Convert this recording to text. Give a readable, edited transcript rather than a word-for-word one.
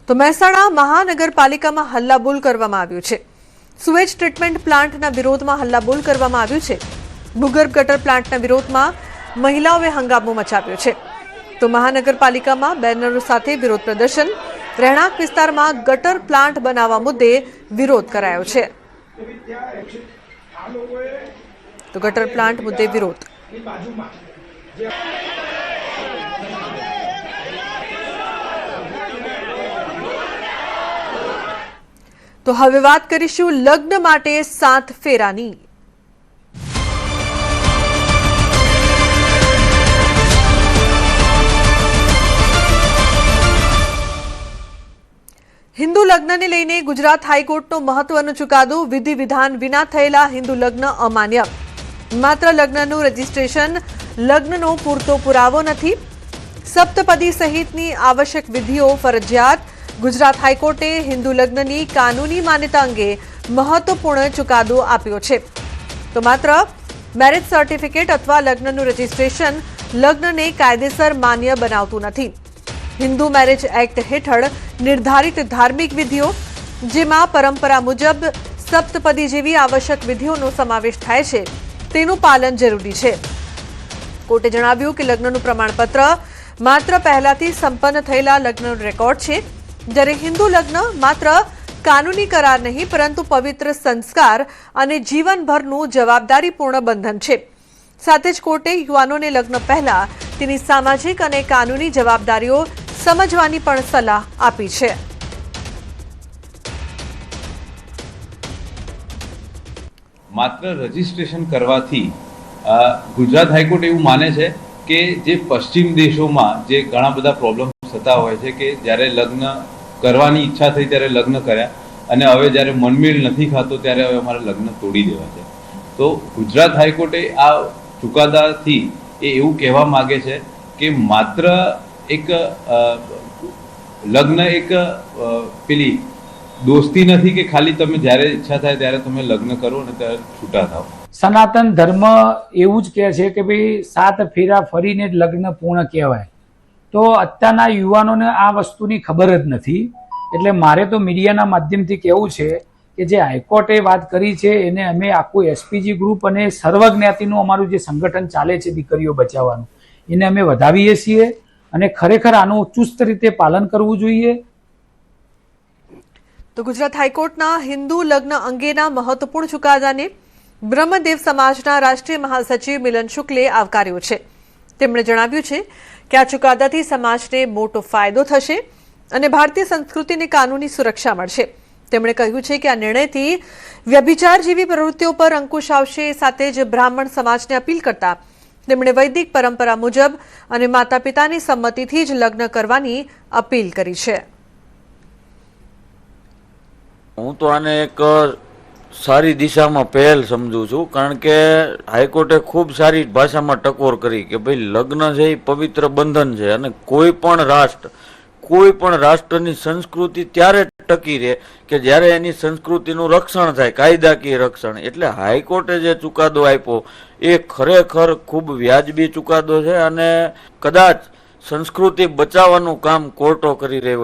તો મહેસાણા મહાનગરપાલિકામાં હલ્લાબોલ કરવામાં આવ્યું છે। સુએજ ટ્રીટમેન્ટ પ્લાન્ટના વિરોધમાં હલ્લાબોલ કરવામાં આવ્યું છે। ભૂગર્ભ ગટર પ્લાન્ટના વિરોધમાં મહિલાઓએ હંગામો મચાવ્યો છે। તો મહાનગરપાલિકામાં બેનરો સાથે વિરોધ પ્રદર્શન, રહેણાંક વિસ્તારમાં ગટર પ્લાન્ટ બનાવવા મુદ્દે વિરોધ કરાયો છે। તો ગટર પ્લાન્ટ મુદ્દે વિરોધ। તો હવે વાત કરીશું લગ્ન માટે 7 ફેરાની। હિન્દુ લગ્નને લઈને ગુજરાત હાઈકોર્ટનો મહત્વનો ચુકાદો। વિધિ વિધાન વિના થયેલા હિન્દુ લગ્ન અમાન્ય। માત્ર લગ્નનું રજીસ્ટ્રેશન લગ્નનો પૂરતો પુરાવો નથી। સપ્તપદી સહિતની આવશ્યક વિધિઓ ફરજિયાત। ગુજરાત હાઈકોર્ટે હિન્દુ લગ્નની કાનૂની માન્યતા અંગે મહત્વપૂર્ણ ચુકાદો આપ્યો છે। તો માત્ર મેરેજ સર્ટિફિકેટ અથવા લગ્નનું રજીસ્ટ્રેશન લગ્નને કાયદેસર માન્ય બનાવતું નથી। હિન્દુ મેરેજ એક્ટ હેઠળ નિર્ધારિત ધાર્મિક વિધિઓ, જેમાં પરંપરા મુજબ સપ્તપદી જેવી આવશ્યક વિધિઓનો સમાવેશ થાય છે, તેનું પાલન જરૂરી છે। કોર્ટે જણાવ્યું કે લગ્નનું પ્રમાણપત્ર માત્ર પહેલાથી સંપન્ન થયેલા લગ્નનો રેકોર્ડ છે, જ્યારે હિન્દુ લગ્ન માત્ર કાનૂની કરાર નહીં પરંતુ પવિત્ર સંસ્કાર અને જીવનભરનું જવાબદારીપૂર્ણ બંધન છે। સાથે જ કોર્ટે યુવાનોને લગ્ન પહેલા તેની સામાજિક અને કાનૂની જવાબદારીઓ સમજવાની પણ સલાહ આપી છે। માત્ર રજીસ્ટ્રેશન કરવાથી ગુજરાત હાઈકોર્ટ એવું માને છે કે જે પશ્ચિમ દેશોમાં જે ઘણા બધા પ્રોબ્લેમ થતા હોય છે કે જ્યારે લગ્ન કરવાની ઈચ્છા થઈ ત્યારે લગ્ન કર્યા અને હવે જ્યારે મનમેળ નથી ખાતો ત્યારે હવે અમારે લગ્ન તોડી દેવા છે। તો ગુજરાત હાઈકોર્ટે આ ચુકાદાથી એ એવું કહેવા માગે છે કે માત્ર એક લગ્ન એક પેલી દોસ્તી નથી કે ખાલી તમે જ્યારે ઈચ્છા થાય ત્યારે તમે લગ્ન કરો અને ત્યારે છૂટા થાવ। સનાતન ધર્મ એવું જ કહે છે કે ભાઈ 7 ફેરા ફરીને જ લગ્ન પૂર્ણ કહેવાય। તો અત્યારના યુવાનોને આ વસ્તુની ખબર જ નથી। એટલે મારે તો મીડિયાના માધ્યમથી કહેવું છે કે જે હાઈકોર્ટે વાત કરી છે એને અમે આખું એસપીજી ગ્રુપ અને સર્વજ્ઞાતિનું અમારું જે સંગઠન ચાલે છે દીકરીઓ બચાવવાનું, એને અમે વધાવીએ છીએ અને ખરેખર આનું ચુસ્ત રીતે પાલન કરવું જોઈએ। તો ગુજરાત હાઈકોર્ટના હિન્દુ લગ્ન અંગેના મહત્વપૂર્ણ ચુકાદાને બ્રહ્મદેવ સમાજના રાષ્ટ્રીય મહાસચિવ મિલન શુક્લે આવકાર્યો છે। તેમણે જણાવ્યું છે કે આ ચુકાદાથી સમાજને મોટો ફાયદો થશે અને ભારતીય સંસ્કૃતિને કાનૂની સુરક્ષા મળશે। તેમણે કહ્યું છે કે આ નિર્ણયથી વ્યભિચાર જેવી પ્રવૃત્તિઓ પર અંકુશ આવશે। સાથે જ બ્રાહ્મણ સમાજને અપીલ કરતા તેમણે વૈદિક પરંપરા મુજબ અને માતા પિતાની સંમતિથી જ લગ્ન કરવાની અપીલ કરી છે। હું તો આને એક સારી દિશામાં પહેલ સમજુ છું, કારણ કે હાઈકોર્ટે ખૂબ સારી ભાષામાં ટકોર કરી કે ભાઈ લગ્ન છે એ પવિત્ર બંધન છે અને કોઈ પણ રાષ્ટ્રની સંસ્કૃતિ ત્યારે ટકી રહે કે જ્યારે એની સંસ્કૃતિનું રક્ષણ થાય, કાયદાકીય રક્ષણ। એટલે હાઈકોર્ટે જે ચુકાદો આપ્યો એ ખરેખર ખૂબ વ્યાજબી ચુકાદો છે અને કદાચ સંસ્કૃતિ બચાવવાનું કામ કોર્ટો કરી રહ્યો